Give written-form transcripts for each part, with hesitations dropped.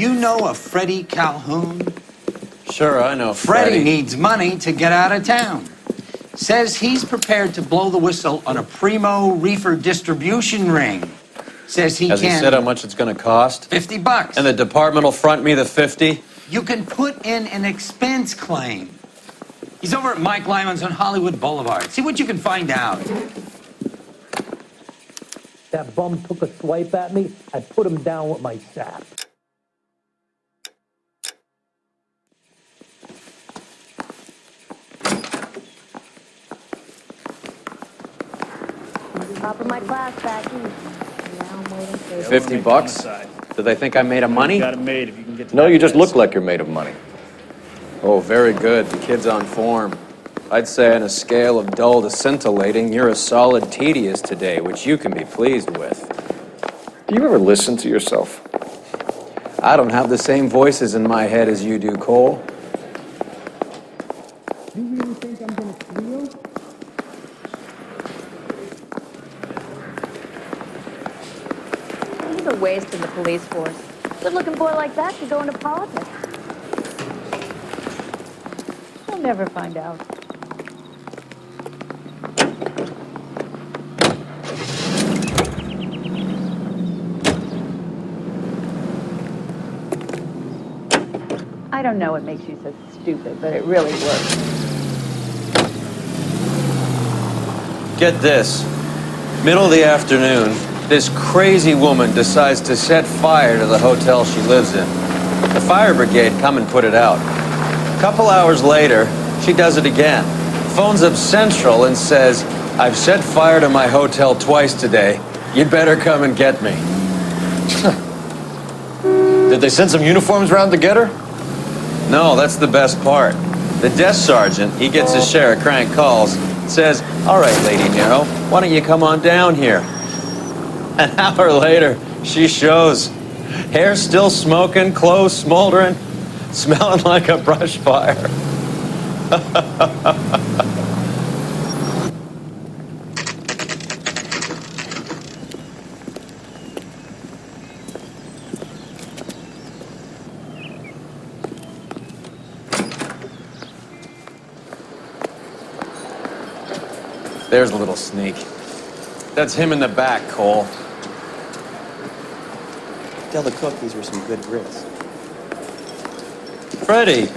You know a Freddie Calhoun? Sure, I know Freddie needs money to get out of town. Says he's prepared to blow the whistle on a primo Reefer distribution ring. Says he Has can... he said how much it's going to cost? $50. And the department will front me the 50? You can put in an expense claim. He's over at Mike Lyman's on Hollywood Boulevard. See what you can find out. That bum took a swipe at me. I put him down with my sap. Top of my class, Becky. Now I'm waiting for 50 bucks? Do they think I made of money? Got it made if you can get to No, that you just place. look like you're made of money. Oh, very good. The kid's on form. I'd say on a scale of dull to scintillating, you're a solid tedious today, which you can be pleased with. Do you ever listen to yourself? I don't have the same voices in my head as you do, Cole. You really think I'm gonna squeal? He's a waste in the police force. Good-looking boy like that could go into politics. He'll never find out. I don't know what makes you so stupid, but it really works. Get this. Middle of the afternoon, this crazy woman decides to set fire to the hotel she lives in. The fire brigade come and put it out. A couple hours later, she does it again. Phones up Central and says, "I've set fire to my hotel twice today. You'd better come and get me." Did they send some uniforms around to get her? No, that's the best part. The desk sergeant, he gets his share of crank calls, says, "All right, Lady Nero, why don't you come on down here?" An hour later, she shows. Hair still smoking, clothes smoldering, smelling like a brush fire. There's a little sneak. That's him in the back, Cole. Tell the cook these were some good grits. Freddie,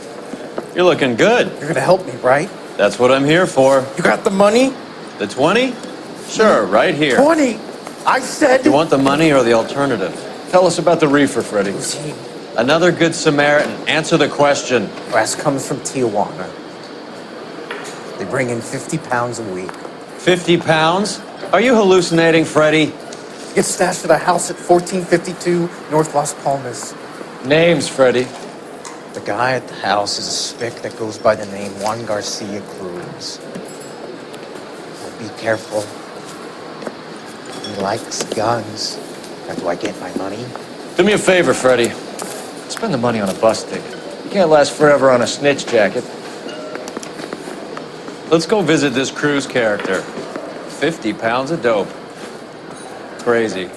you're looking good. You're gonna help me, right? That's what I'm here for. You got the money? The 20? Sure, right here. 20! I said... You want the money or the alternative? Tell us about the reefer, Freddie. Who's he? Another good Samaritan. Answer the question. Brass comes from Tijuana. They bring in 50 pounds a week. 50 pounds? Are you hallucinating, Freddie? Gets stashed at a house at 1452 North Las Palmas. Names, Freddie. The guy at the house is a spick that goes by the name Juan Garcia Cruz. Well, be careful. He likes guns. How do I get my money? Do me a favor, Freddie. Spend the money on a bus ticket. You can't last forever on a snitch jacket. Let's go visit this Cruz character. 50 pounds of dope. Crazy.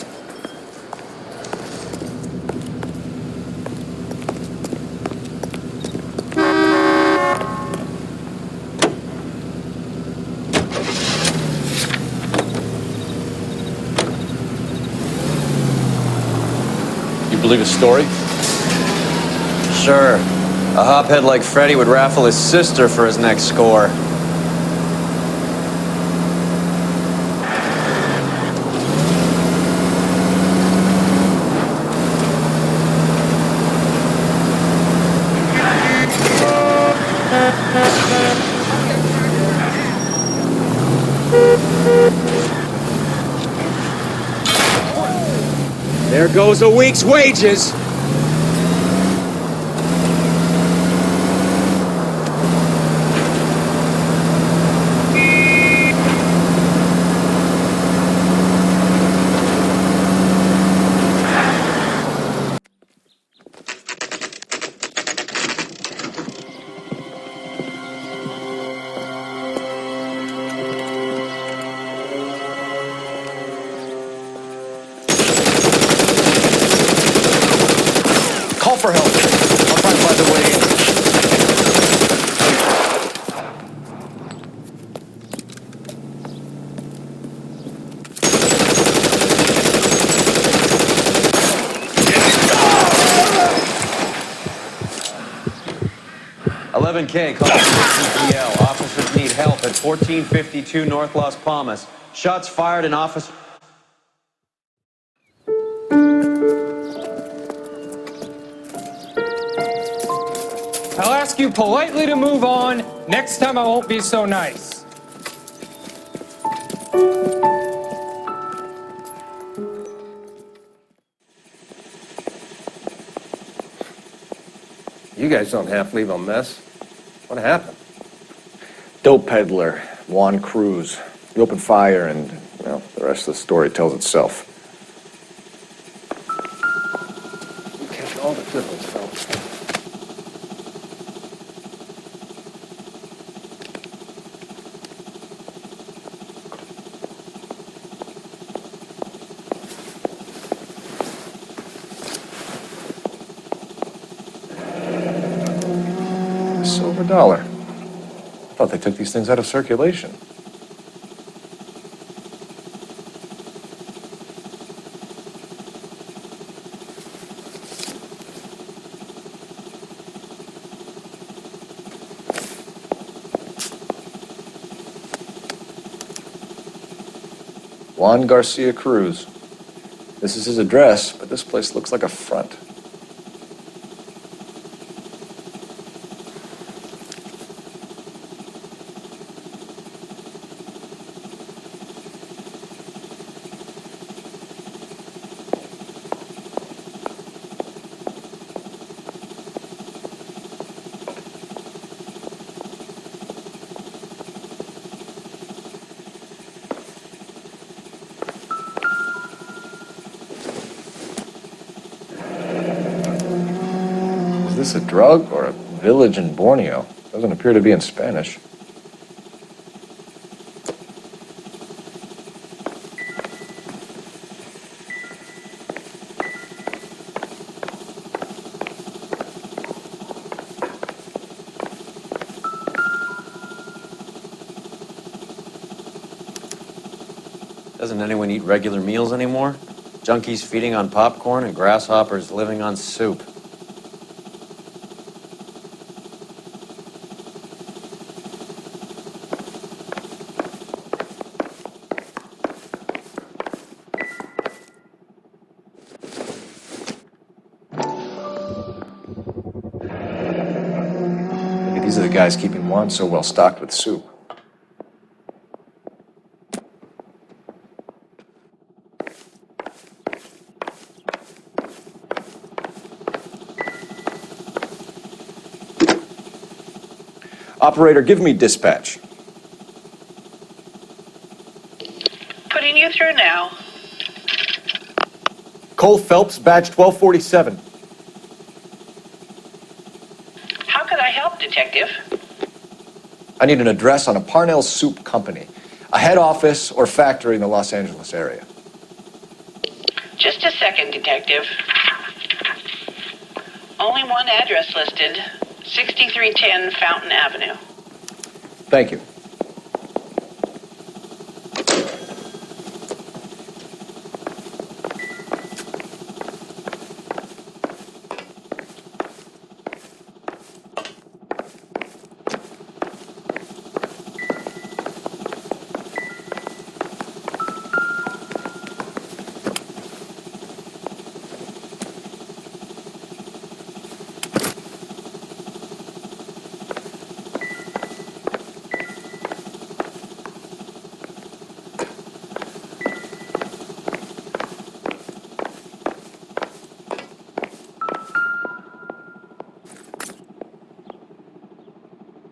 You believe his story? Sure. A hophead like Freddie would raffle his sister for his next score. There goes a week's wages. 11K, call CPL. Officers need help at 1452 North Las Palmas. Shots fired in officer... I'll ask you politely to move on. Next time I won't be so nice. You guys don't half leave a mess. What happened? Dope peddler, Juan Cruz. He opened fire and, well, the rest of the story tells itself. You catch all the difference, Phelps. Silver dollar. I thought they took these things out of circulation. Juan Garcia Cruz. This is his address, but this place looks like a front. Is this a drug or a village in Borneo? Doesn't appear to be in Spanish. Doesn't anyone eat regular meals anymore? Junkies feeding on popcorn and grasshoppers living on soup. Maybe these are the guys keeping Juan so well stocked with soup. Operator, give me dispatch. Putting you through now. Cole Phelps, badge 1247. How could I help, Detective? I need an address on a Parnell Soup Company, a head office or factory in the Los Angeles area. Just a second, Detective. Only one address listed. 6310 Fountain Avenue. Thank you.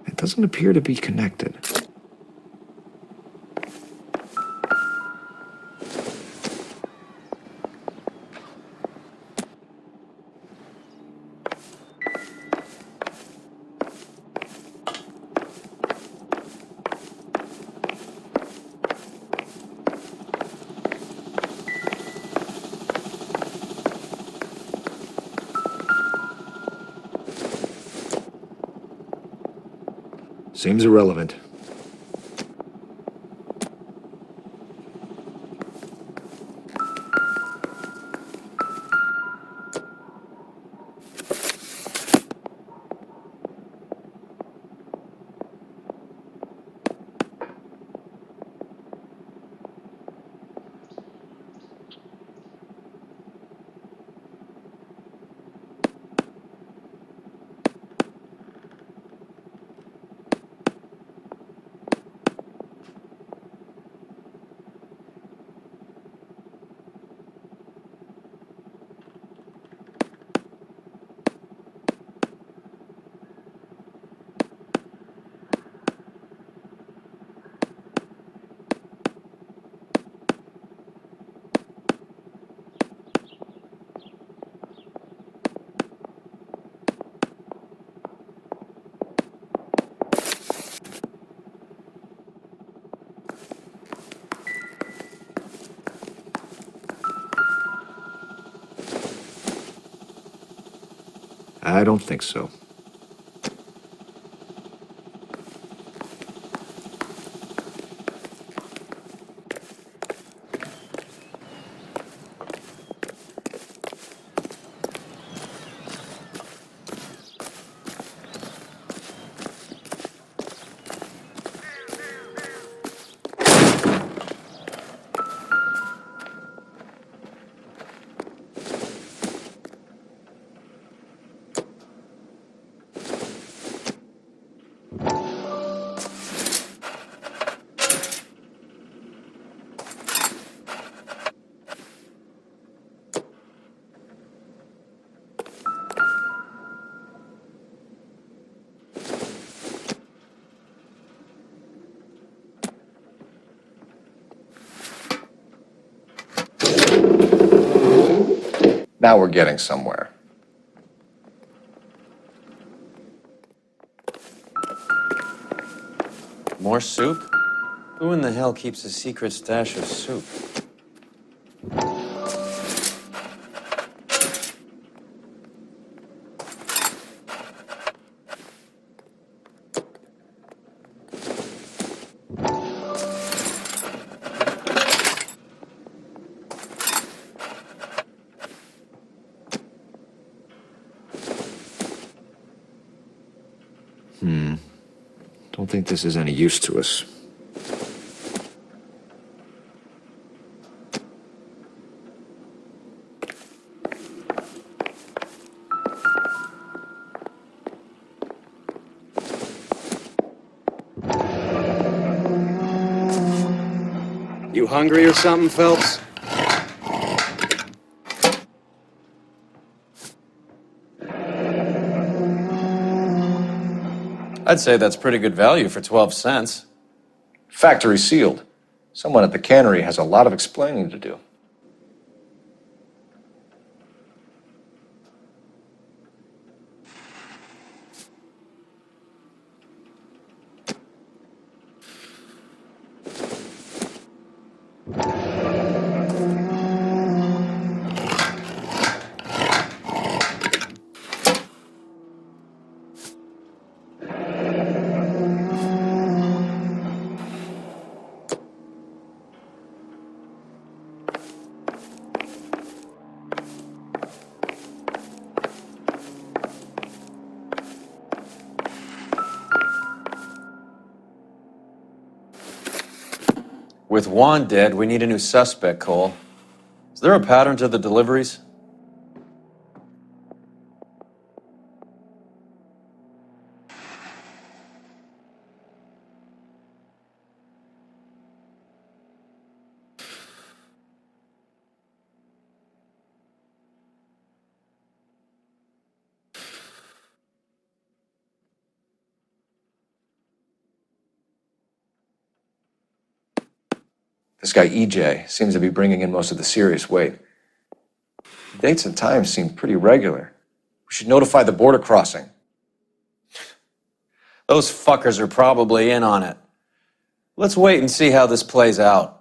It doesn't appear to be connected. Seems irrelevant. I don't think so. Now we're getting somewhere. More soup? Who in the hell keeps a secret stash of soup? Don't think this is any use to us. You hungry or something, Phelps? I'd say that's pretty good value for 12 cents. Factory sealed. Someone at the cannery has a lot of explaining to do. With Juan dead, we need a new suspect, Cole. Is there a pattern to the deliveries? This guy EJ seems to be bringing in most of the serious weight. Dates and times seem pretty regular. We should notify the border crossing. Those fuckers are probably in on it. Let's wait and see how this plays out.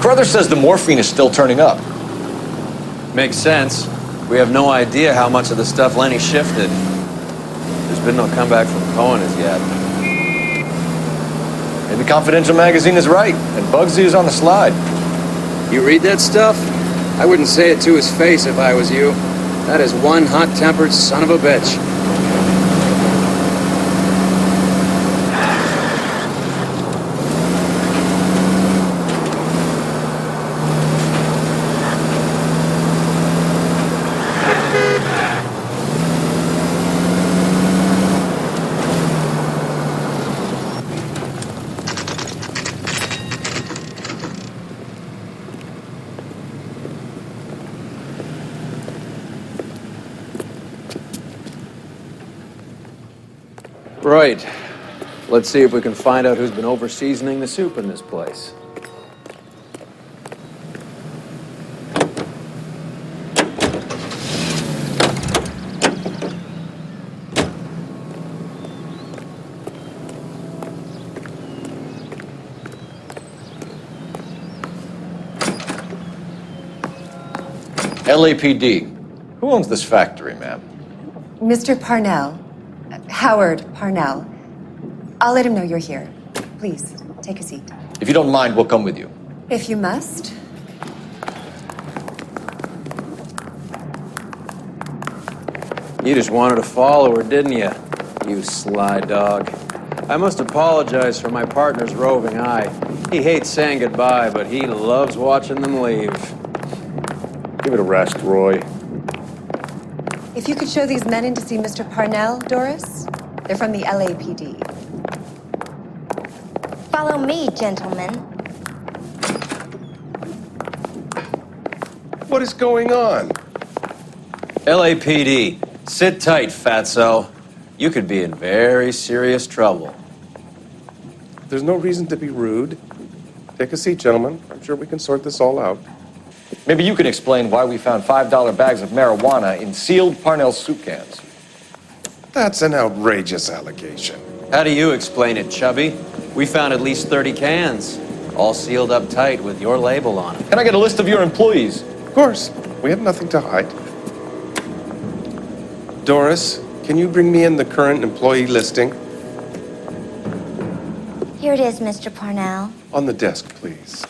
Carruthers says the morphine is still turning up. Makes sense. We have no idea how much of the stuff Lenny shifted. There's been no comeback from Cohen as yet. Maybe Confidential Magazine is right, and Bugsy is on the slide. You read that stuff? I wouldn't say it to his face if I was you. That is one hot-tempered son of a bitch. Right. Let's see if we can find out who's been over-seasoning the soup in this place. LAPD. Who owns this factory, ma'am? Mr. Parnell. Howard Parnell. I'll let him know you're here. Please, take a seat. If you don't mind, we'll come with you. If you must. You just wanted to follow her, didn't you? You sly dog. I must apologize for my partner's roving eye. He hates saying goodbye, but he loves watching them leave. Give it a rest, Roy. If you could show these men in to see Mr. Parnell, Doris. They're from the LAPD. Follow me, gentlemen. What is going on? LAPD, sit tight, fatso. You could be in very serious trouble. There's no reason to be rude. Take a seat, gentlemen. I'm sure we can sort this all out. Maybe you can explain why we found $5 bags of marijuana in sealed Parnell soup cans. That's an outrageous allegation. How do you explain it, Chubby? We found at least 30 cans, all sealed up tight with your label on them. Can I get a list of your employees? Of course. We have nothing to hide. Doris, can you bring me in the current employee listing? Here it is, Mr. Parnell. On the desk, please.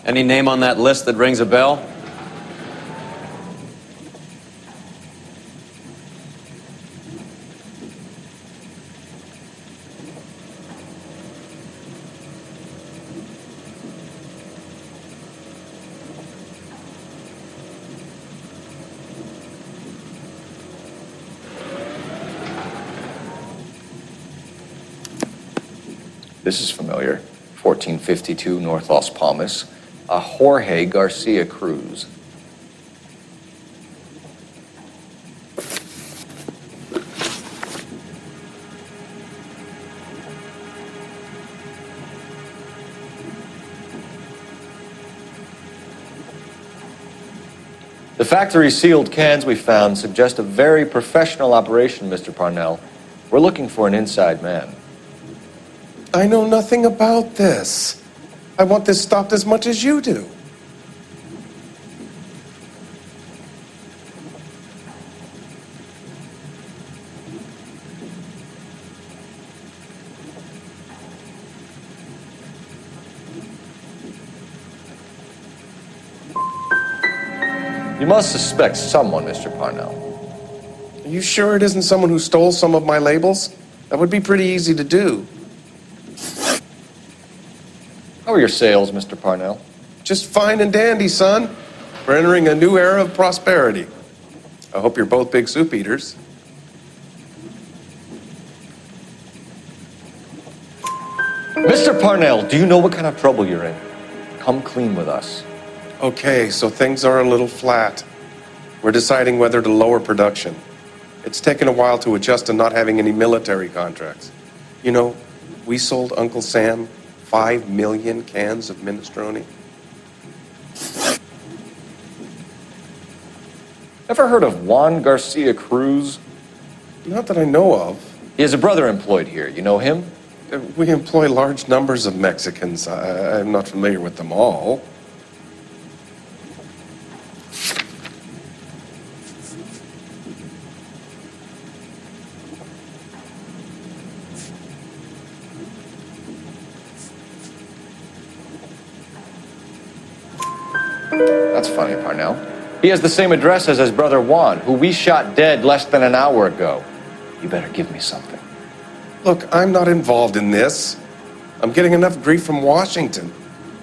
Any name on that list that rings a bell? This is familiar. 1452 North Las Palmas. A Jorge Garcia Cruz. The factory sealed cans we found suggest a very professional operation, Mr. Parnell. We're looking for an inside man. I know nothing about this. I want this stopped as much as you do. You must suspect someone, Mr. Parnell. Are you sure it isn't someone who stole some of my labels? That would be pretty easy to do. How are your sales, Mr. Parnell? Just fine and dandy, son. We're entering a new era of prosperity. I hope you're both big soup eaters. Mr. Parnell, do you know what kind of trouble you're in? Come clean with us. Okay, so things are a little flat. We're deciding whether to lower production. It's taken a while to adjust to not having any military contracts. You know, we sold Uncle Sam 5 million cans of minestrone. Ever heard of Juan Garcia Cruz? Not that I know of. He has a brother employed here. You know him? We employ large numbers of Mexicans. I'm not familiar with them all. That's funny, Parnell. He has the same address as his brother Juan, who we shot dead less than an hour ago. You better give me something. Look, I'm not involved in this. I'm getting enough grief from Washington.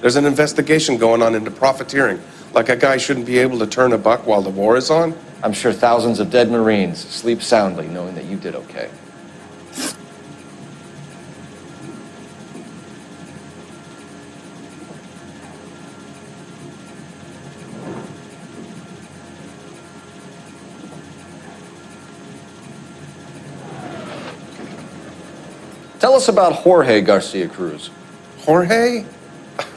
There's an investigation going on into profiteering. Like a guy shouldn't be able to turn a buck while the war is on. I'm sure thousands of dead Marines sleep soundly knowing that you did okay. Tell us about Jorge Garcia Cruz. Jorge?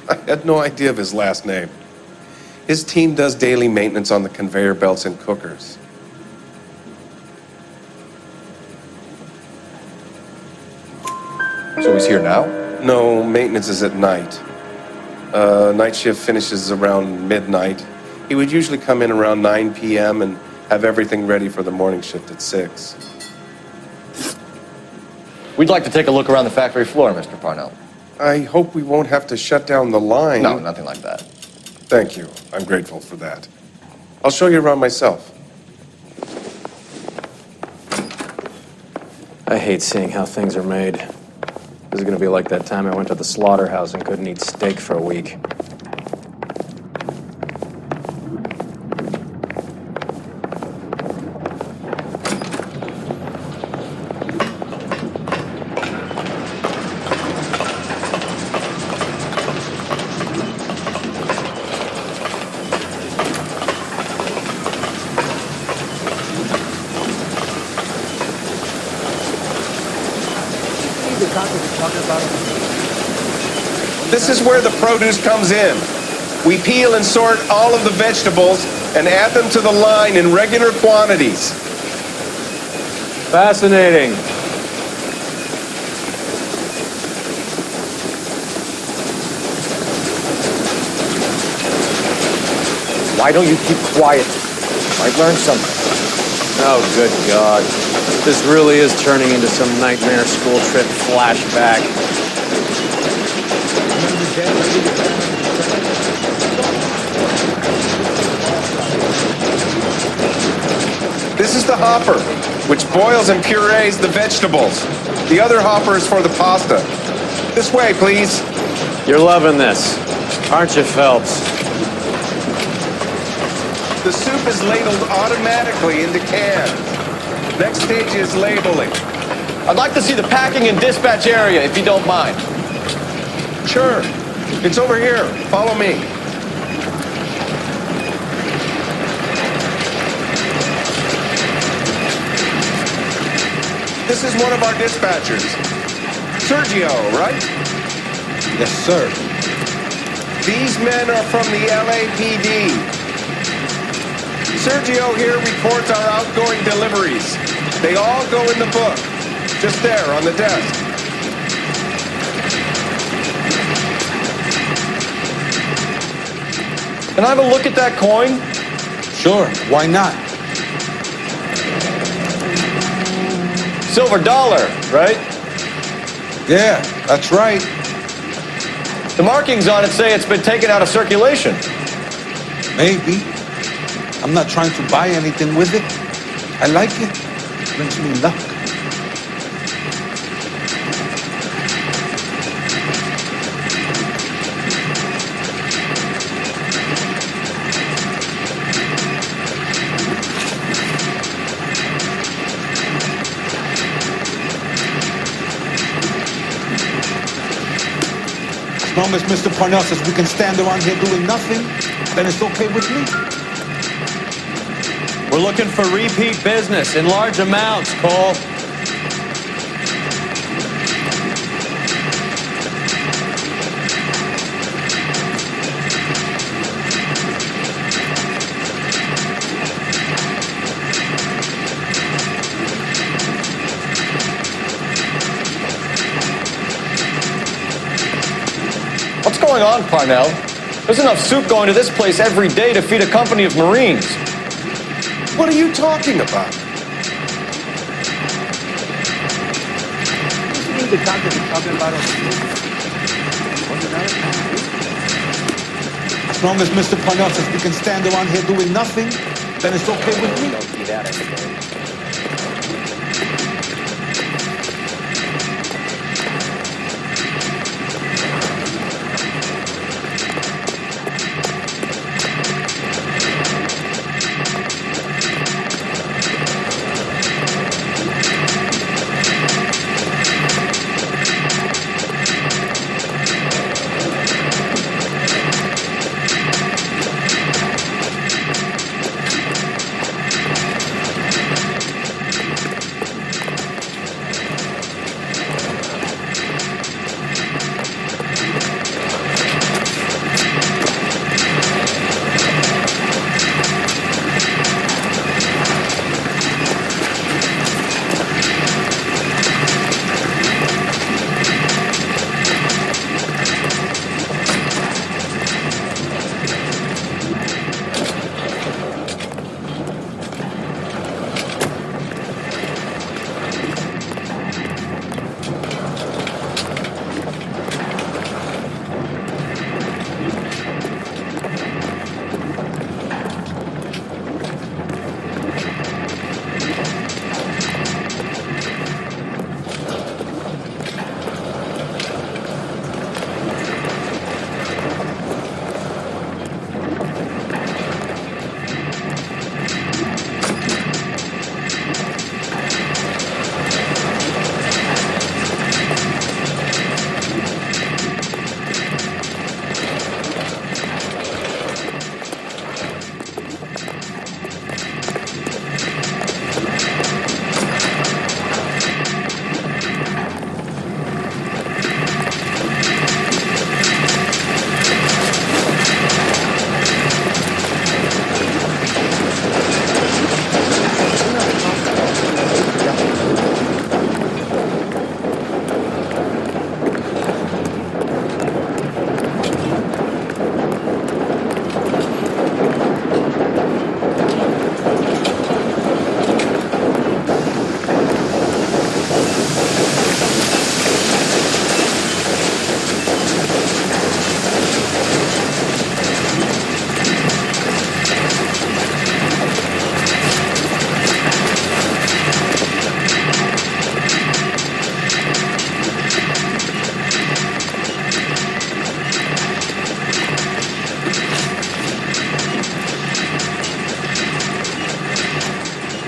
I had no idea of his last name. His team does daily maintenance on the conveyor belts and cookers. So he's here now? No, maintenance is at night. Night shift finishes around midnight. He would usually come in around 9 p.m. and have everything ready for the morning shift at 6. We'd like to take a look around the factory floor, Mr. Parnell. I hope we won't have to shut down the line. No, nothing like that. Thank you. I'm grateful for that. I'll show you around myself. I hate seeing how things are made. This is gonna be like that time I went to the slaughterhouse and couldn't eat steak for a week. This is where the produce comes in. We peel and sort all of the vegetables and add them to the line in regular quantities. Fascinating. Why don't you keep quiet? Might learn something. Oh, good God. This really is turning into some nightmare school trip flashback. This is the hopper, which boils and purees the vegetables. The other hopper is for the pasta. This way, please. You're loving this, aren't you, Phelps? The soup is ladled automatically into cans. Next stage is labeling. I'd like to see the packing and dispatch area, if you don't mind. Sure. It's over here. Follow me. This is one of our dispatchers. Sergio, right? Yes, sir. These men are from the LAPD. Sergio here reports our outgoing deliveries. They all go in the book. Just there on the desk. Can I have a look at that coin? Sure, why not? Silver dollar, right? Yeah, that's right. The markings on it say it's been taken out of circulation. Maybe. I'm not trying to buy anything with it. I like it. Brings me luck. As long as Mr. Parnell says we can stand around here doing nothing, then it's okay with me. We're looking for repeat business in large amounts, Cole. What's going on, Parnell? There's enough soup going to this place every day to feed a company of Marines. What are you talking about? As long as Mr. Parnell says we can stand around here doing nothing, then it's okay with me. Don't see that every day.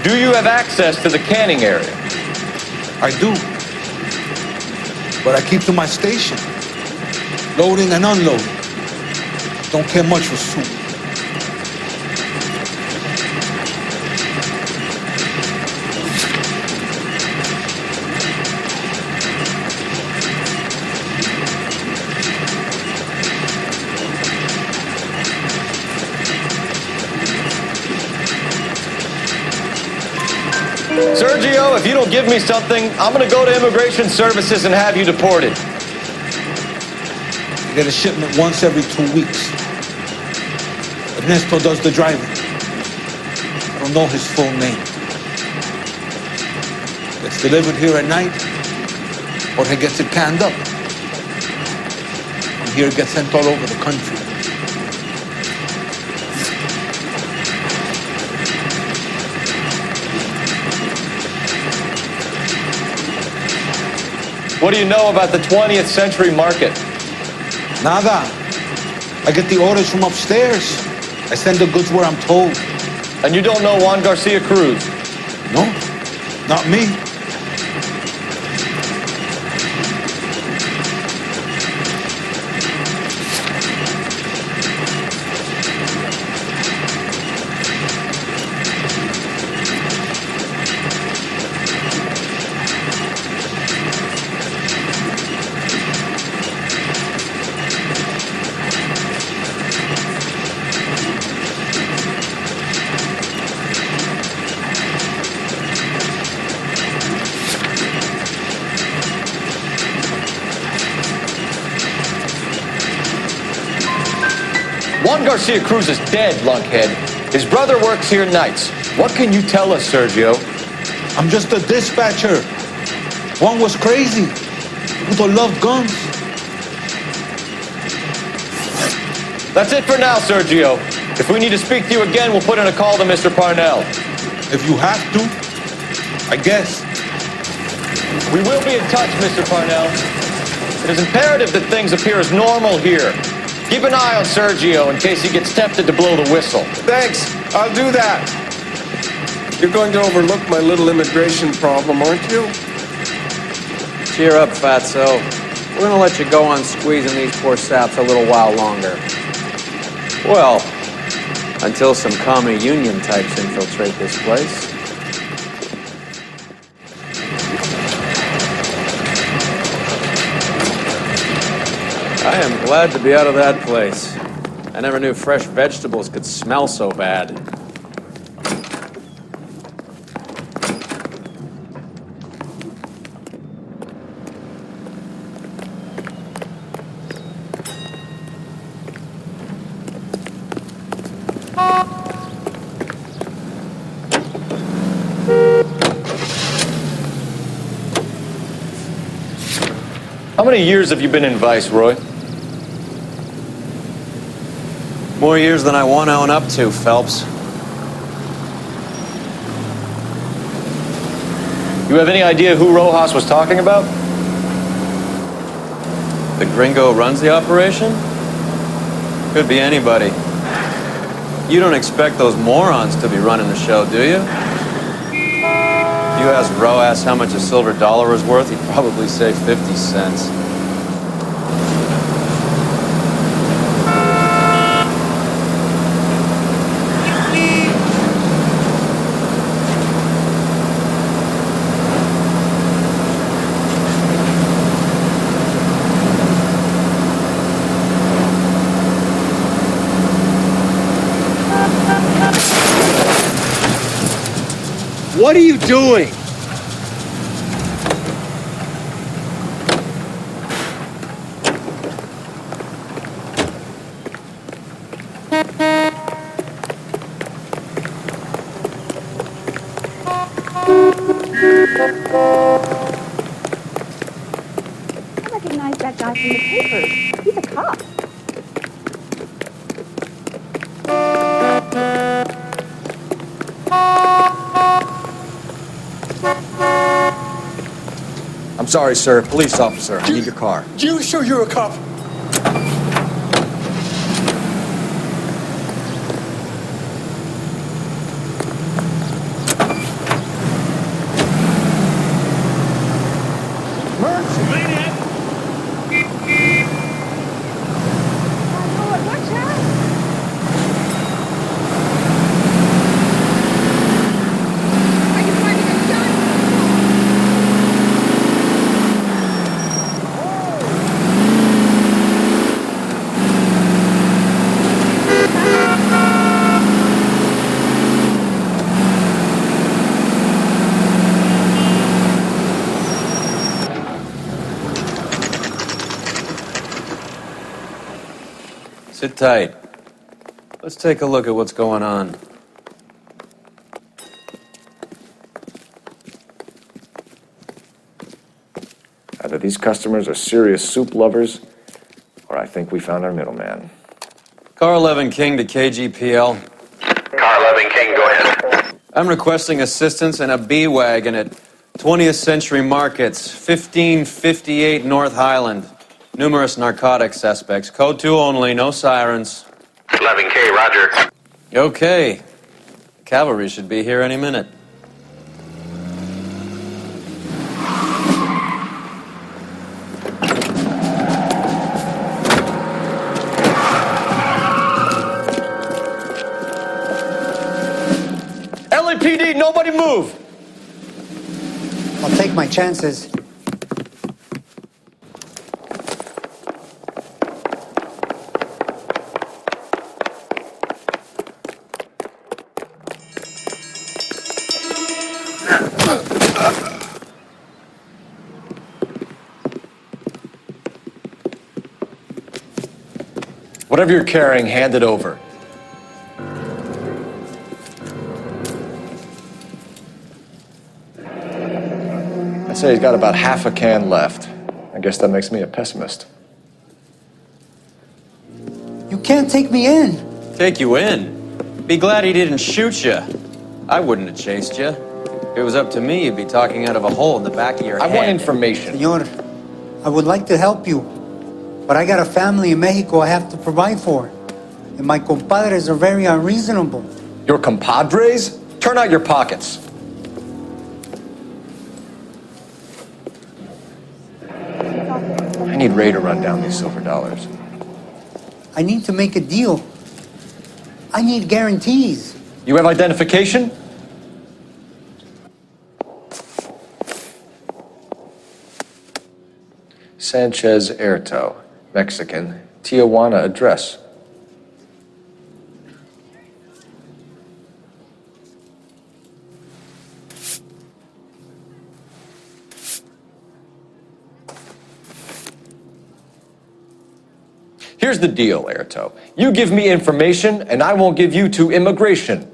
Do you have access to the canning area? I do. But I keep to my station. Loading and unloading. Don't care much for soup. Sergio, if you don't give me something, I'm gonna go to Immigration Services and have you deported. I get a shipment once every 2 weeks. Ernesto does the driving. I don't know his full name. Gets delivered here at night, or he gets it canned up. From here it gets sent all over the country. What do you know about the 20th century market? Nada. I get the orders from upstairs. I send the goods where I'm told. And you don't know Juan Garcia Cruz? No, not me. Juan Garcia Cruz is dead, lunkhead. His brother works here nights. What can you tell us, Sergio? I'm just a dispatcher. One was crazy. People love guns. That's it for now, Sergio. If we need to speak to you again, we'll put in a call to Mr. Parnell. If you have to, I guess. We will be in touch, Mr. Parnell. It is imperative that things appear as normal here. Keep an eye on Sergio in case he gets tempted to blow the whistle. Thanks. I'll do that. You're going to overlook my little immigration problem, aren't you? Cheer up, fatso. We're gonna let you go on squeezing these poor saps a little while longer. Well, until some commie union types infiltrate this place. I am glad to be out of that place. I never knew fresh vegetables could smell so bad. How many years have you been in Vice, Roy? More years than I want to own up to, Phelps. You have any idea who Rojas was talking about? The gringo runs the operation? Could be anybody. You don't expect those morons to be running the show, do you? If you asked Rojas how much a silver dollar was worth, he'd probably say 50 cents. What are you doing? I recognize that guy from the papers. He's a cop. I'm sorry, sir. Police officer. I need your car. You sure you're a cop? Sit tight. Let's take a look at what's going on. Either these customers are serious soup lovers, or I think we found our middleman. Car 11 King to KGPL. Car 11 King, go ahead. I'm requesting assistance in a B-Wagon at 20th Century Markets, 1558 North Highland. Numerous narcotic suspects. Code 2 only, no sirens. 11K, roger. Okay. Cavalry should be here any minute. LAPD, nobody move! I'll take my chances. Whatever you're carrying, hand it over. I'd say he's got about half a can left. I guess that makes me a pessimist. You can't take me in. Take you in? Be glad he didn't shoot you. I wouldn't have chased you. If it was up to me, you'd be talking out of a hole in the back of your head. I want information. Senor, I would like to help you, but I got a family in Mexico I have to provide for. And my compadres are very unreasonable. Your compadres? Turn out your pockets. I need Ray to run down these silver dollars. I need to make a deal. I need guarantees. You have identification? Sanchez Erto, Mexican, Tijuana address. Here's the deal, Erto. You give me information, and I won't give you to immigration.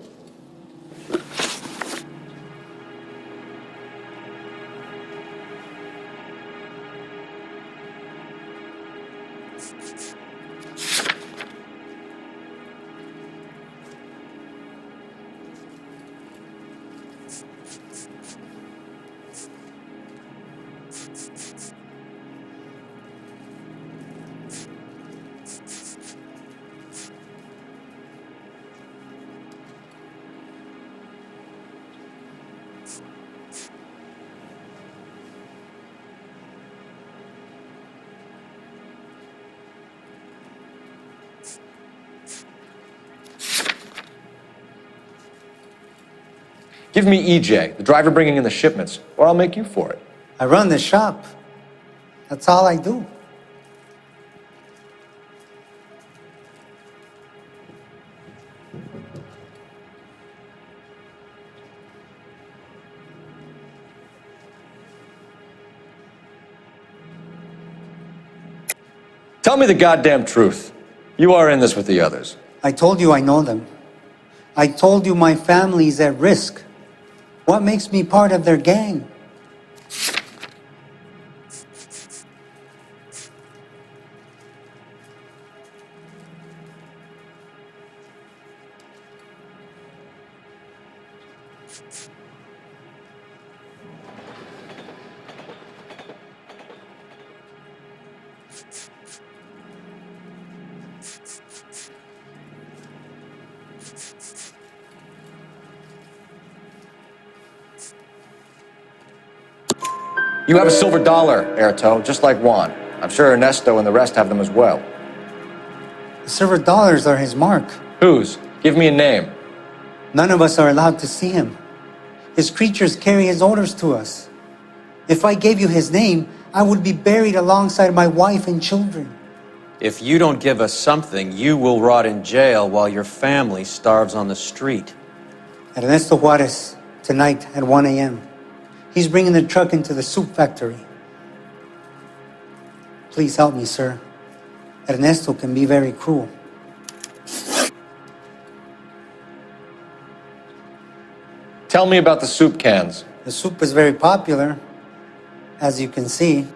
Give me EJ, the driver bringing in the shipments, or I'll make you for it. I run the shop. That's all I do. Tell me the goddamn truth. You are in this with the others. I told you I know them. I told you my family's at risk. What makes me part of their gang? You have a silver dollar, Erto, just like Juan. I'm sure Ernesto and the rest have them as well. The silver dollars are his mark. Whose? Give me a name. None of us are allowed to see him. His creatures carry his orders to us. If I gave you his name, I would be buried alongside my wife and children. If you don't give us something, you will rot in jail while your family starves on the street. Ernesto Juarez, tonight at 1 a.m. He's bringing the truck into the soup factory. Please help me, sir. Ernesto can be very cruel. Tell me about the soup cans. The soup is very popular, as you can see.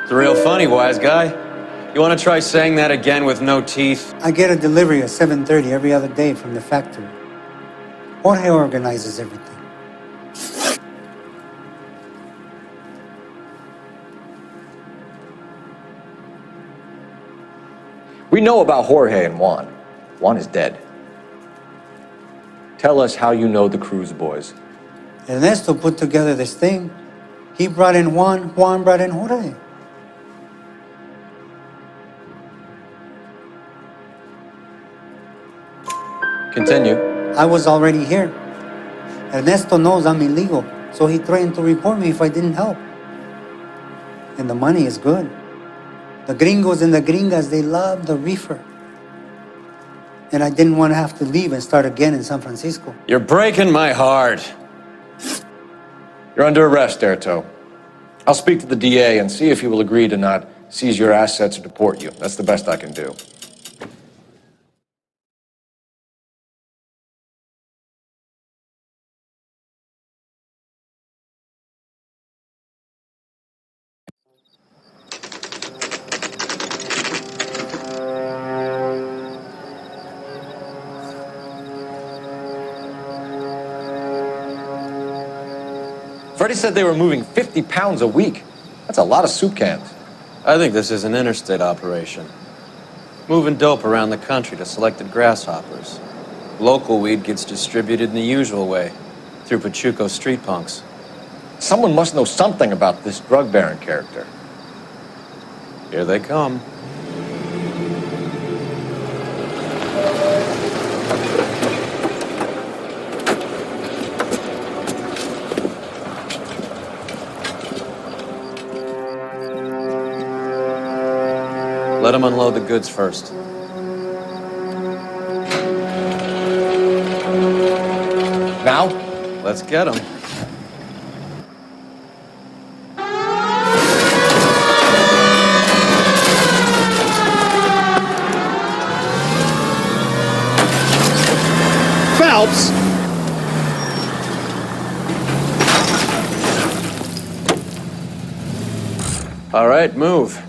It's real funny, wise guy. You want to try saying that again with no teeth? I get a delivery at 7:30 every other day from the factory. Jorge organizes everything. We know about Jorge and Juan. Juan is dead. Tell us how you know the Cruz boys. Ernesto put together this thing. He brought in Juan, Juan brought in Jorge. Continue. I was already here. Ernesto knows I'm illegal, so he threatened to report me if I didn't help. And the money is good. The gringos and the gringas, they love the reefer. And I didn't want to have to leave and start again in San Francisco. You're breaking my heart. You're under arrest, Erto. I'll speak to the DA and see if he will agree to not seize your assets or deport you. That's the best I can do. Freddie said they were moving 50 pounds a week. That's a lot of soup cans. I think this is an interstate operation. Moving dope around the country to selected grasshoppers. Local weed gets distributed in the usual way, through Pachuco street punks. Someone must know something about this drug baron character. Here they come. Let them unload the goods first. Now? Let's get them. Phelps! All right, move.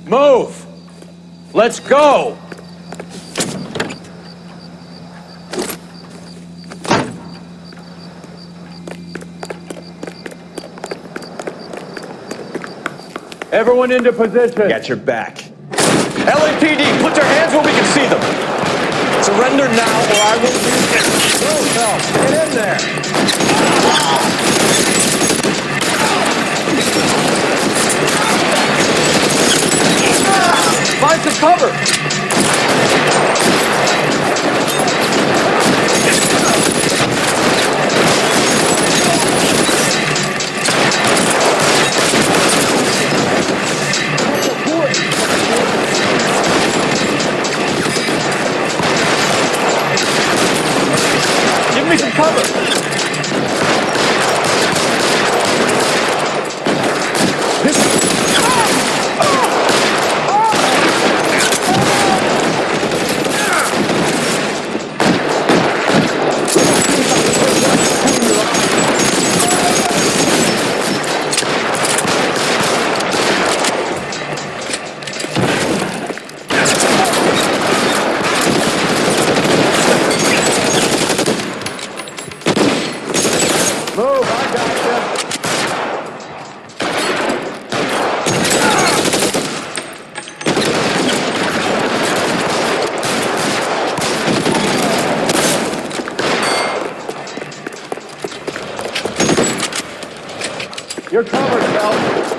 Move! Let's go! Everyone into position. Got your back. LAPD, put your hands where we can see them. Surrender now or I will... Go, Phelps, get in there. Find some cover. Give me some cover. Move, I got you. You're covered, Phelps.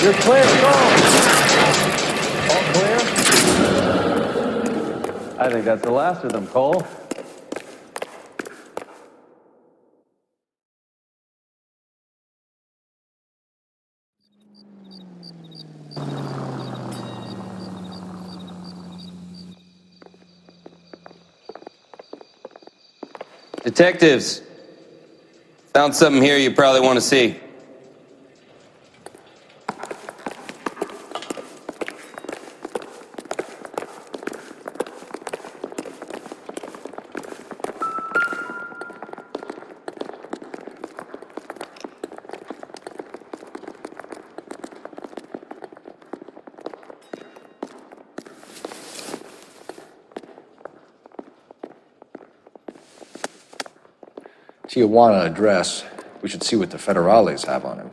You're clear, go. All clear? I think that's the last of them, Cole. Detectives, found something here you probably want to see. Tijuana address. We should see what the federales have on him.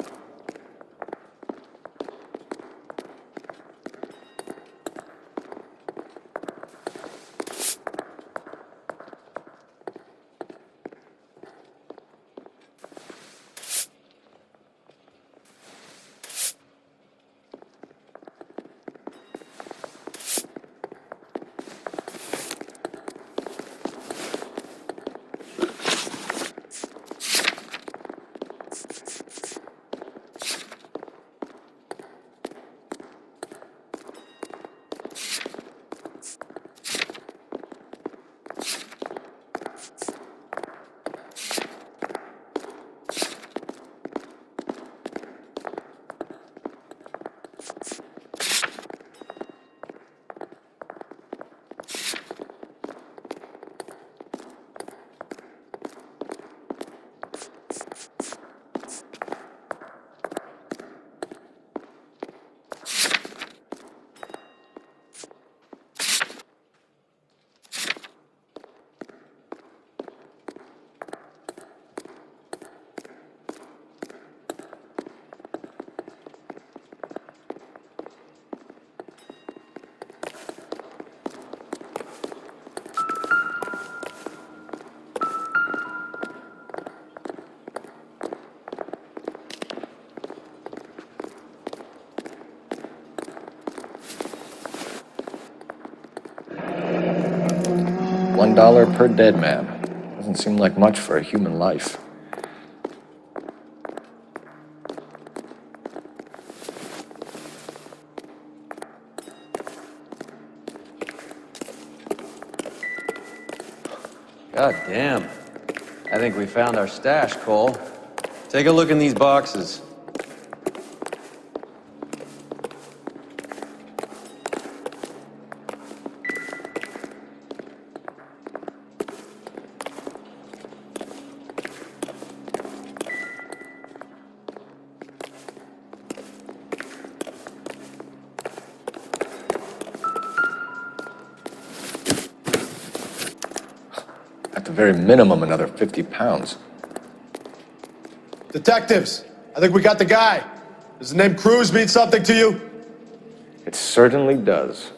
$1 per dead man. Doesn't seem like much for a human life. God damn. I think we found our stash, Cole. Take a look in these boxes. At the very minimum, another 50 pounds. Detectives, I think we got the guy. Does the name Cruz mean something to you? It certainly does.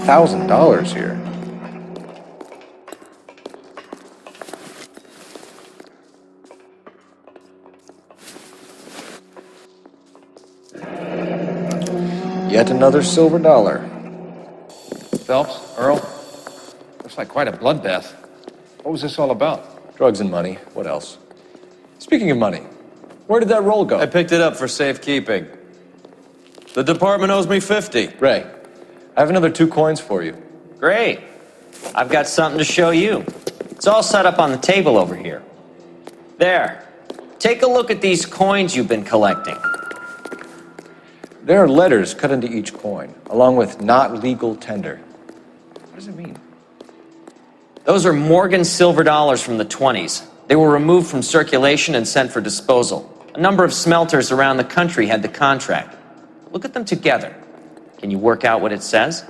$1,000 here. Yet another silver dollar. Phelps, Earl, looks like quite a bloodbath. What was this all about? Drugs and money. What else? Speaking of money, where did that roll go? I picked it up for safekeeping. The department owes me 50. Ray, I have another 2 coins for you. Great. I've got something to show you. It's all set up on the table over here. There. Take a look at these coins you've been collecting. There are letters cut into each coin, along with not legal tender. What does it mean? Those are Morgan silver dollars from the 20s. They were removed from circulation and sent for disposal. A number of smelters around the country had the contract. Look at them together. Can you work out what it says?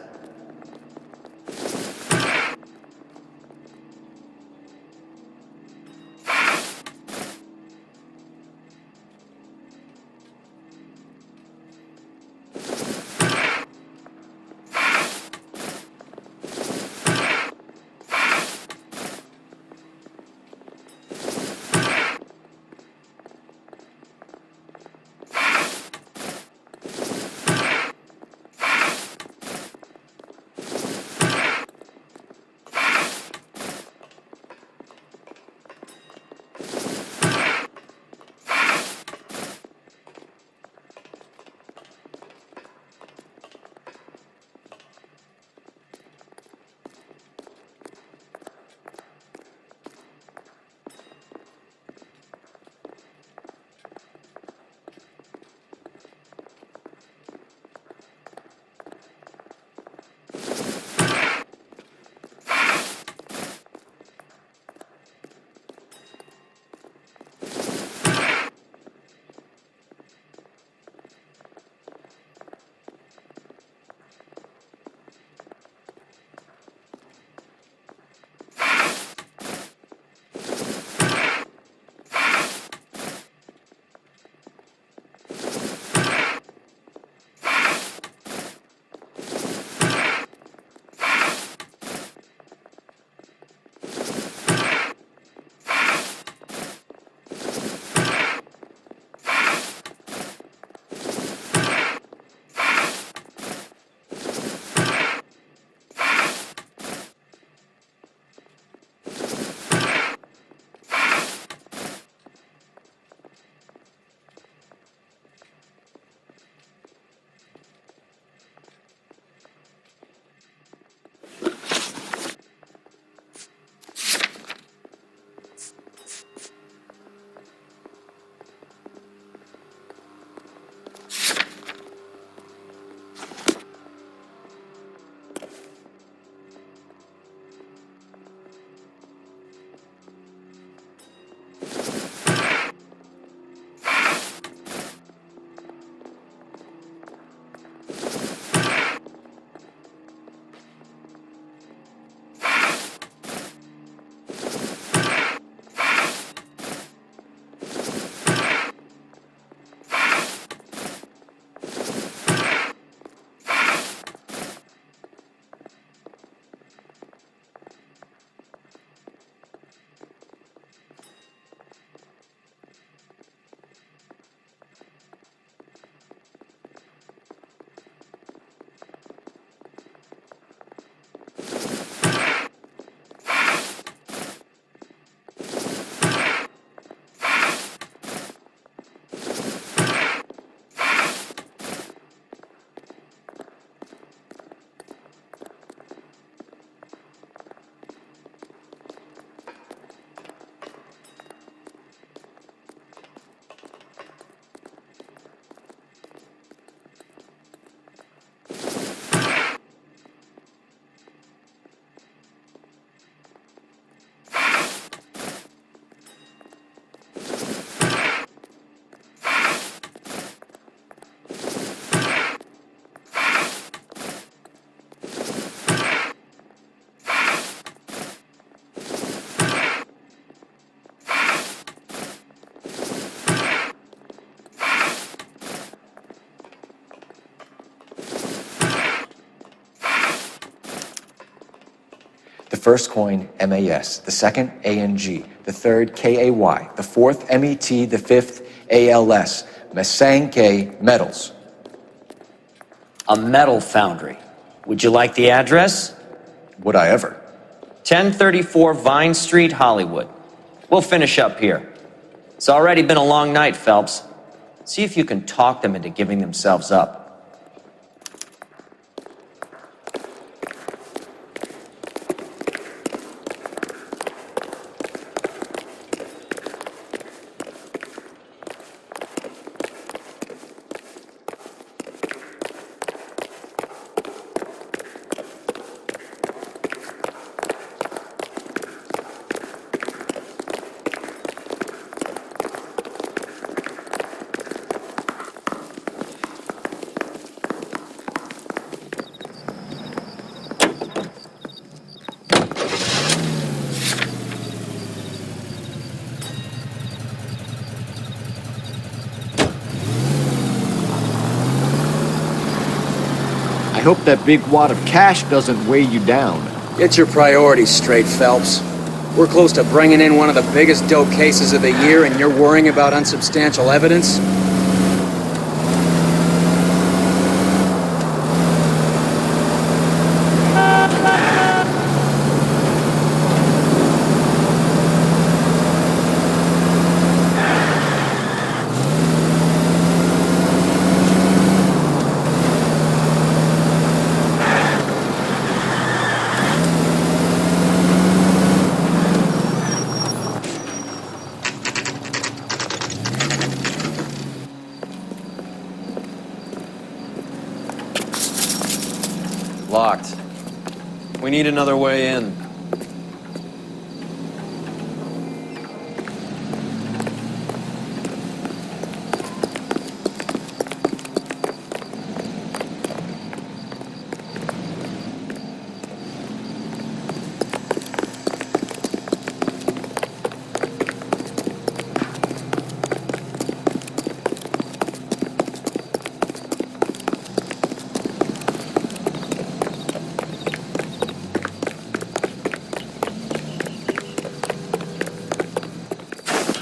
first coin MAS, the second ANG, the third KAY, the fourth MET, the fifth ALS. Masanke Metals. A metal foundry. Would you like the address? Would I ever? 1034 Vine Street, Hollywood. We'll finish up here. It's already been a long night, Phelps. See if you can talk them into giving themselves up. I hope that big wad of cash doesn't weigh you down. Get your priorities straight, Phelps. We're close to bringing in one of the biggest dope cases of the year, and you're worrying about unsubstantial evidence? Locked. We need another way in.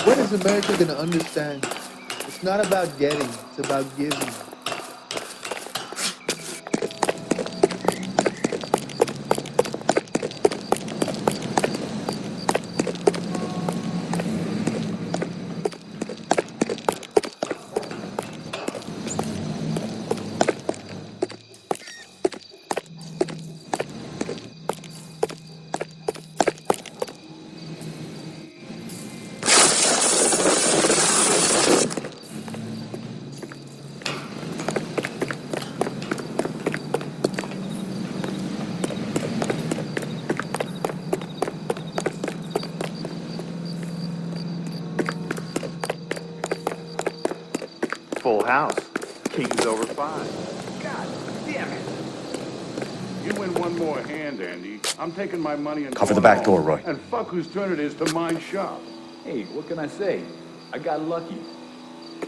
When is America going to understand? It's not about getting, it's about giving. Full house. King's over 5. God damn it. You win one more hand, Andy. I'm taking my money and Cover the going back door, home. Roy. And fuck whose turn it is to mind shop. Hey, what can I say? I got lucky.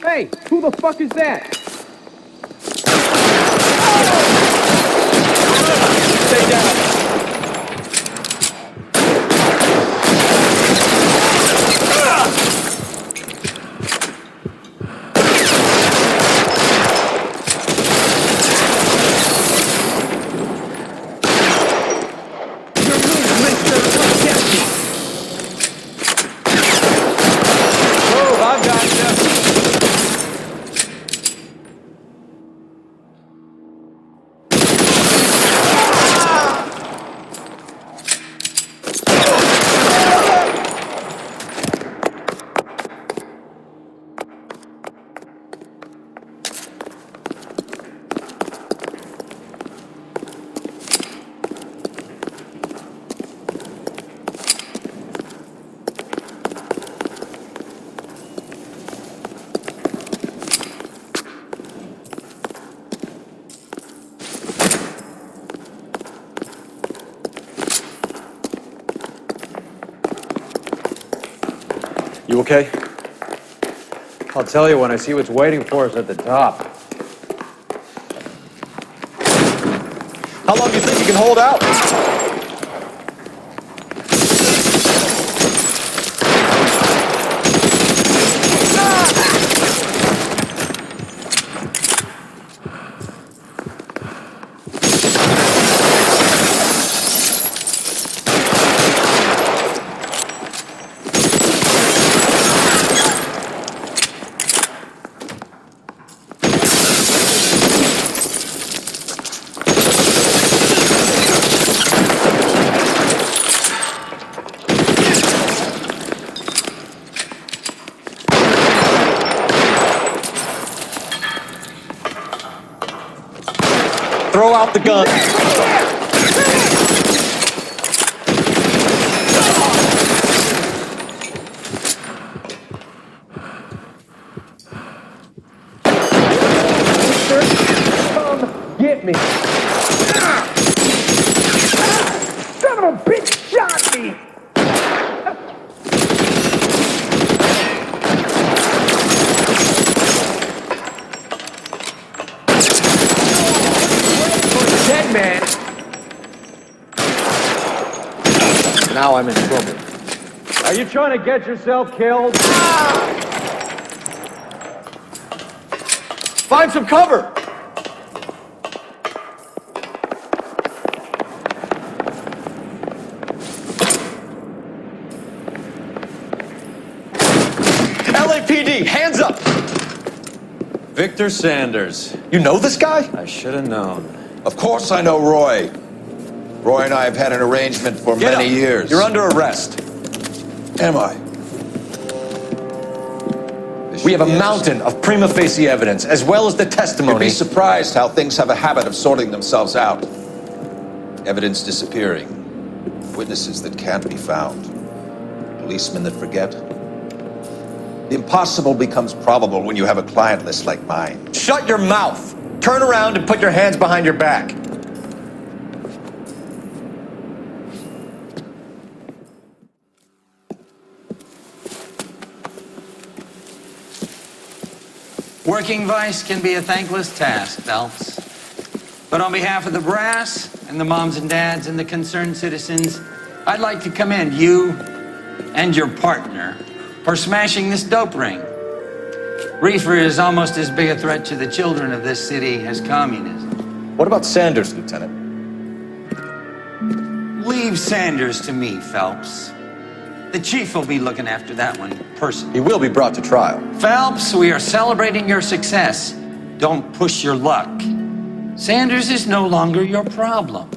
Hey, who the fuck is that? Stay down. You okay? I'll tell you when I see what's waiting for us at the top. How long do you think you can hold out? Throw out the gun. Come get me. Son of a bitch shot me. Dead man. Now I'm in trouble. Are you trying to get yourself killed? Find some cover! LAPD, hands up! Victor Sanders. You know this guy? I should have known. Of course I know Roy. Roy and I have had an arrangement for Get many up. years. You're under arrest. Am I? We have a mountain of prima facie evidence, as well as the You'd testimony. be surprised how things have a habit of sorting themselves out. Evidence disappearing. Witnesses that can't be found. Policemen that forget. The impossible becomes probable when you have a client list like mine. Shut your mouth! Turn around and put your hands behind your back. Working vice can be a thankless task, Phelps. But on behalf of the brass and the moms and dads and the concerned citizens, I'd like to commend you and your partner for smashing this dope ring. Reefer is almost as big a threat to the children of this city as communism. What about Sanders, Lieutenant? Leave Sanders to me, Phelps. The chief will be looking after that one personally. He will be brought to trial. Phelps, we are celebrating your success. Don't push your luck. Sanders is no longer your problem.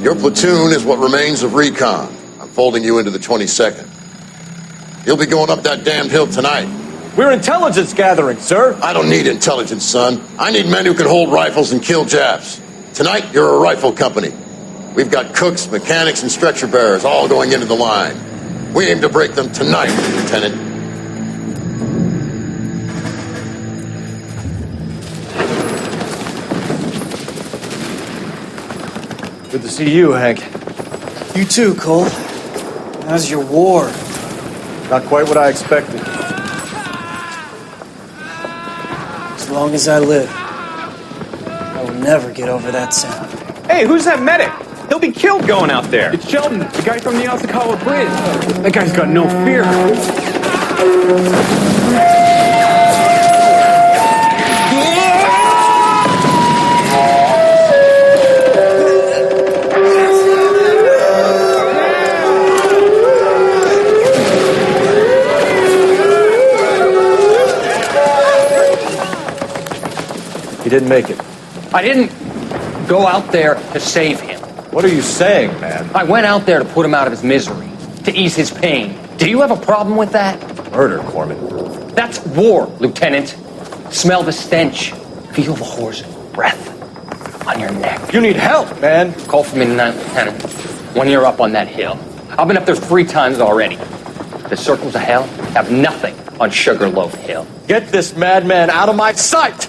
Your platoon is what remains of recon. I'm folding you into the 22nd. You'll be going up that damned hill tonight. We're intelligence gathering, sir. I don't need intelligence, son. I need men who can hold rifles and kill Japs. Tonight, you're a rifle company. We've got cooks, mechanics, and stretcher bearers all going into the line. We aim to break them tonight, Lieutenant. Good to see you, Hank. You too, Cole. How's your war? Not quite what I expected. As long as I live, I will never get over that sound. Hey, who's that medic? He'll be killed going out there. It's Sheldon, the guy from the Osakawa Bridge. That guy's got no fear. He didn't make it. I didn't go out there to save him. What are you saying, man? I went out there to put him out of his misery, to ease his pain. Do you have a problem with that? Murder, Corman. That's war, Lieutenant. Smell the stench. Feel the whore's breath on your neck. You need help, man. Call for me tonight, Lieutenant. When you're up on that hill. I've been up there 3 times already. The circles of hell have nothing on Sugarloaf Hill. Get this madman out of my sight!